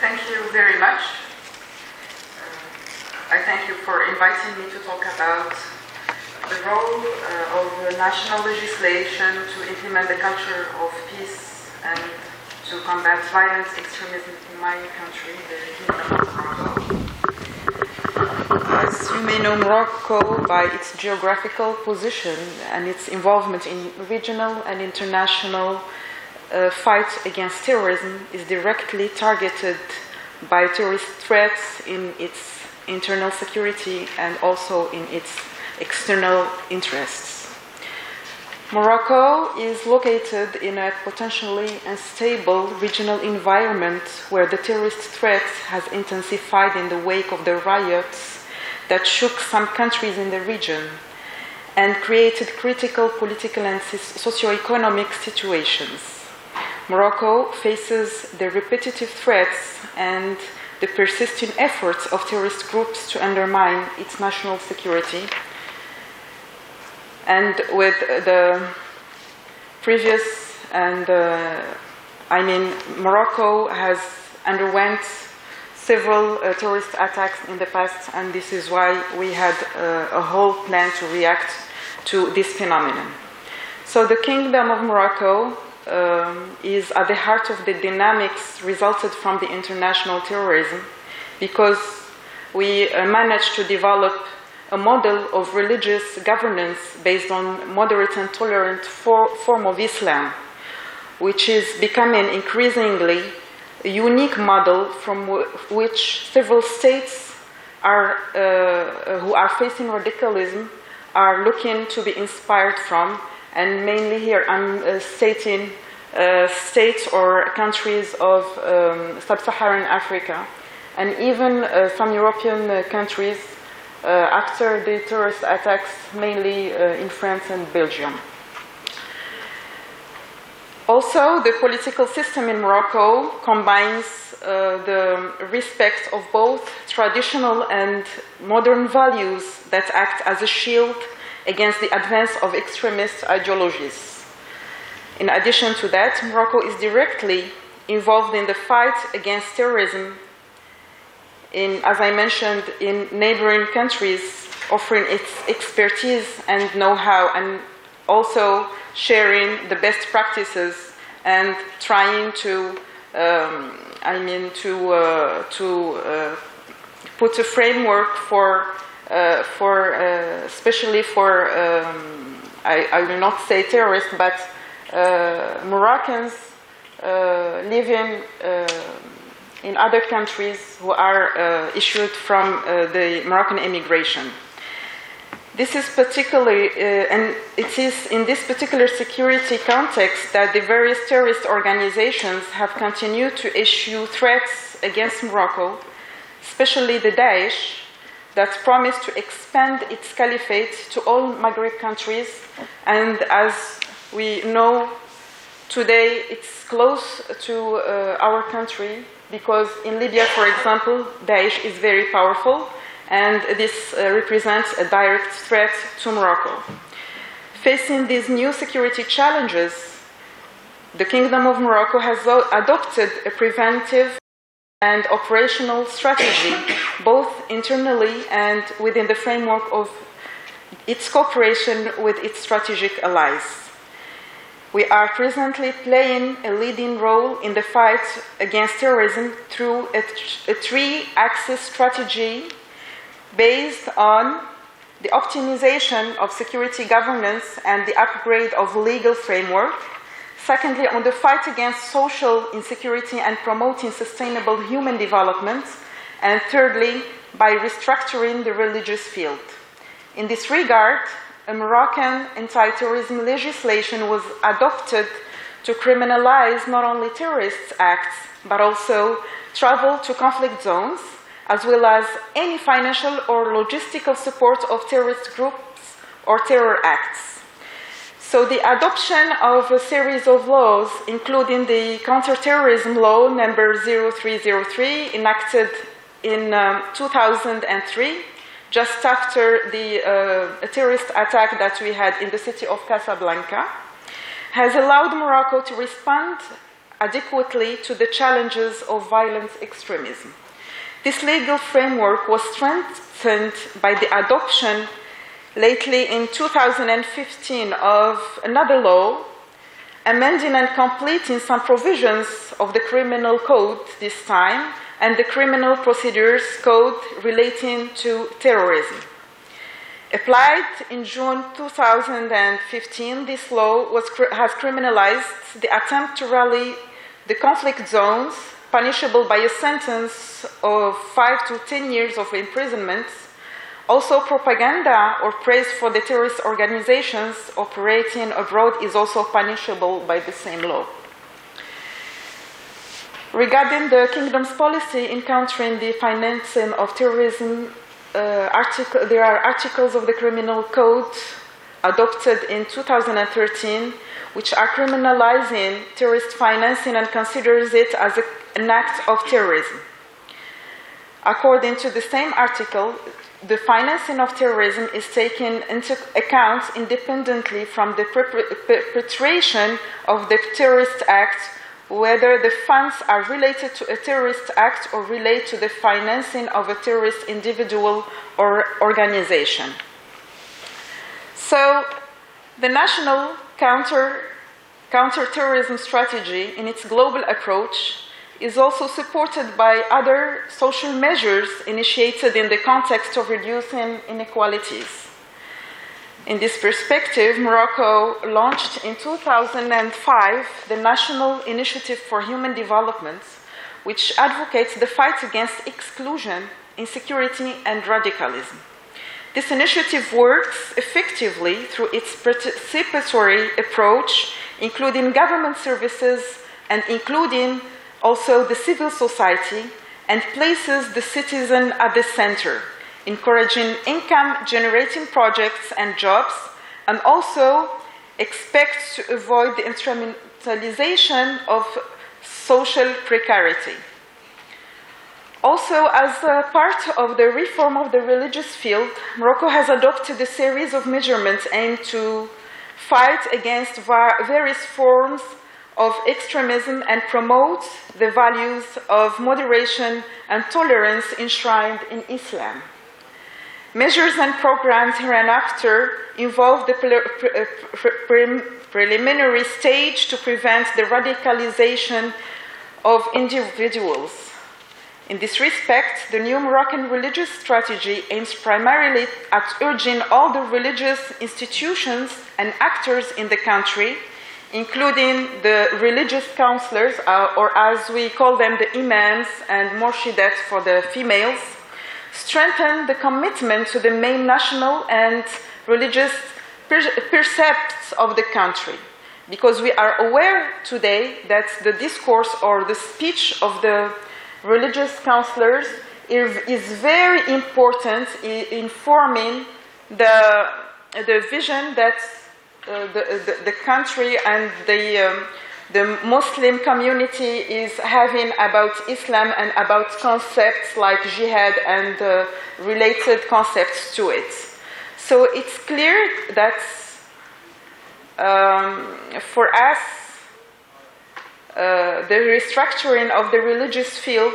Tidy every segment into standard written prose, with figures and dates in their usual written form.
Thank you very much. I thank you for inviting me to talk about the role of national legislation to implement the culture of peace and to combat violent extremism in my country, the Kingdom of Morocco. As you may know, Morocco, by its geographical position and its involvement in regional and international fight against terrorism, is directly targeted by terrorist threats in its internal security and also in its external interests. Morocco is located in a potentially unstable regional environment where the terrorist threat has intensified in the wake of the riots that shook some countries in the region and created critical political and socio-economic situations. Morocco faces the repetitive threats and the persistent efforts of terrorist groups to undermine its national security. And with the previous Morocco has underwent several terrorist attacks in the past, and this is why we had a whole plan to react to this phenomenon. So the Kingdom of Morocco is at the heart of the dynamics resulted from the international terrorism, because we managed to develop a model of religious governance based on moderate and tolerant form of Islam, which is becoming increasingly a unique model from which several states who are facing radicalism are looking to be inspired from. And mainly here I'm stating states or countries of sub-Saharan Africa, and even some European countries after the terrorist attacks, mainly in France and Belgium. Also, the political system in Morocco combines the respect of both traditional and modern values that act as a shield against the advance of extremist ideologies. In addition to that, Morocco is directly involved in the fight against terrorism as I mentioned, in neighboring countries, offering its expertise and know-how, and also sharing the best practices and trying to put a framework especially for I will not say terrorists, but Moroccans living in other countries who are issued from the Moroccan immigration. This is particularly, and it is in this particular security context that the various terrorist organizations have continued to issue threats against Morocco, especially the Daesh, that promised to expand its caliphate to all Maghreb countries. And as we know, today it's close to our country, because in Libya, for example, Daesh is very powerful, and this represents a direct threat to Morocco. Facing these new security challenges, the Kingdom of Morocco has adopted a preventive and operational strategy, both internally and within the framework of its cooperation with its strategic allies. We are presently playing a leading role in the fight against terrorism through a three-axis strategy based on the optimization of security governance and the upgrade of legal framework. Secondly, on the fight against social insecurity and promoting sustainable human development. And thirdly, by restructuring the religious field. In this regard, a Moroccan anti-terrorism legislation was adopted to criminalize not only terrorist acts, but also travel to conflict zones, as well as any financial or logistical support of terrorist groups or terror acts. So the adoption of a series of laws, including the counterterrorism law number 0303, enacted in 2003, just after the terrorist attack that we had in the city of Casablanca, has allowed Morocco to respond adequately to the challenges of violent extremism. This legal framework was strengthened by the adoption lately in 2015 of another law, amending and completing some provisions of the criminal code this time and the criminal procedures code relating to terrorism. Applied in June 2015, this law has criminalized the attempt to rally the conflict zones, punishable by a sentence of 5 to 10 years of imprisonment. Also, propaganda or praise for the terrorist organizations operating abroad is also punishable by the same law. Regarding the Kingdom's policy in countering the financing of terrorism, there are articles of the Criminal Code adopted in 2013 which are criminalizing terrorist financing and considers it as an act of terrorism. According to the same article, the financing of terrorism is taken into account independently from the perpetration of the terrorist act, whether the funds are related to a terrorist act or relate to the financing of a terrorist individual or organization. So, the national counter-terrorism strategy in its global approach is also supported by other social measures initiated in the context of reducing inequalities. In this perspective, Morocco launched in 2005 the National Initiative for Human Development, which advocates the fight against exclusion, insecurity, and radicalism. This initiative works effectively through its participatory approach, including government services and including also the civil society, and places the citizen at the center, encouraging income-generating projects and jobs, and also expects to avoid the instrumentalization of social precarity. Also, as a part of the reform of the religious field, Morocco has adopted a series of measurements aimed to fight against various forms of extremism and promote the values of moderation and tolerance enshrined in Islam. Measures and programs hereinafter involve the preliminary stage to prevent the radicalization of individuals. In this respect, the new Moroccan religious strategy aims primarily at urging all the religious institutions and actors in the country, including the religious counselors, or as we call them, the imams and morshidat for the females, strengthen the commitment to the main national and religious precepts of the country. Because we are aware today that the discourse or the speech of the religious counselors is very important in forming the vision that the country and the Muslim community is having about Islam and about concepts like jihad and related concepts to it. So it's clear that for us, the restructuring of the religious field,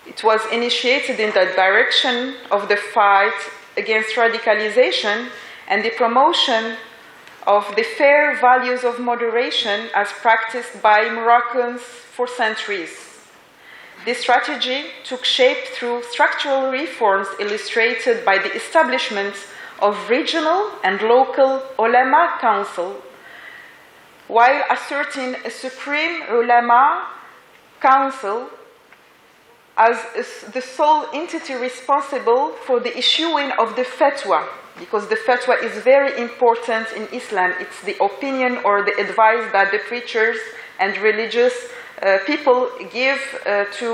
it was initiated in the direction of the fight against radicalization and the promotion of the fair values of moderation as practiced by Moroccans for centuries. This strategy took shape through structural reforms illustrated by the establishment of regional and local ulama council, while asserting a supreme ulama council as the sole entity responsible for the issuing of the fatwa, because the fatwa is very important in Islam. It's the opinion or the advice that the preachers and religious people give to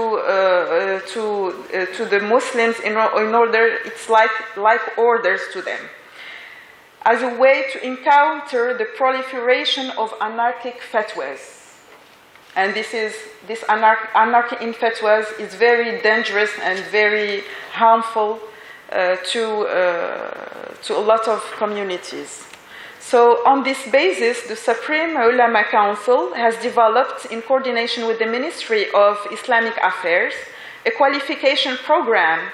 the Muslims in order, it's like orders to them, as a way to encounter the proliferation of anarchic fatwas. And this anarchy in fatwas is very dangerous and very harmful to a lot of communities. So on this basis, the Supreme Ulama Council has developed, in coordination with the Ministry of Islamic Affairs, a qualification program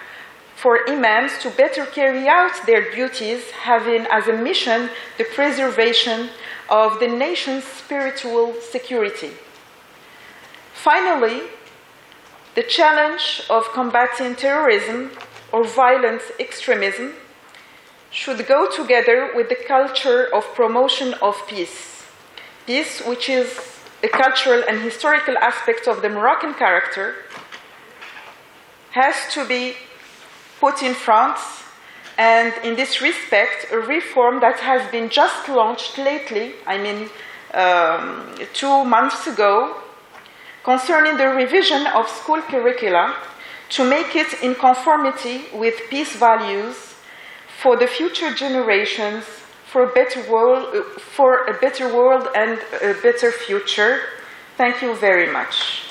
for imams to better carry out their duties, having as a mission the preservation of the nation's spiritual security. Finally, the challenge of combating terrorism or violent extremism should go together with the culture of promotion of peace. Peace, which is a cultural and historical aspect of the Moroccan character, has to be put in front, and in this respect, a reform that has been just launched lately, 2 months ago, concerning the revision of school curricula to make it in conformity with peace values for the future generations, for a better world and a better future. Thank you very much.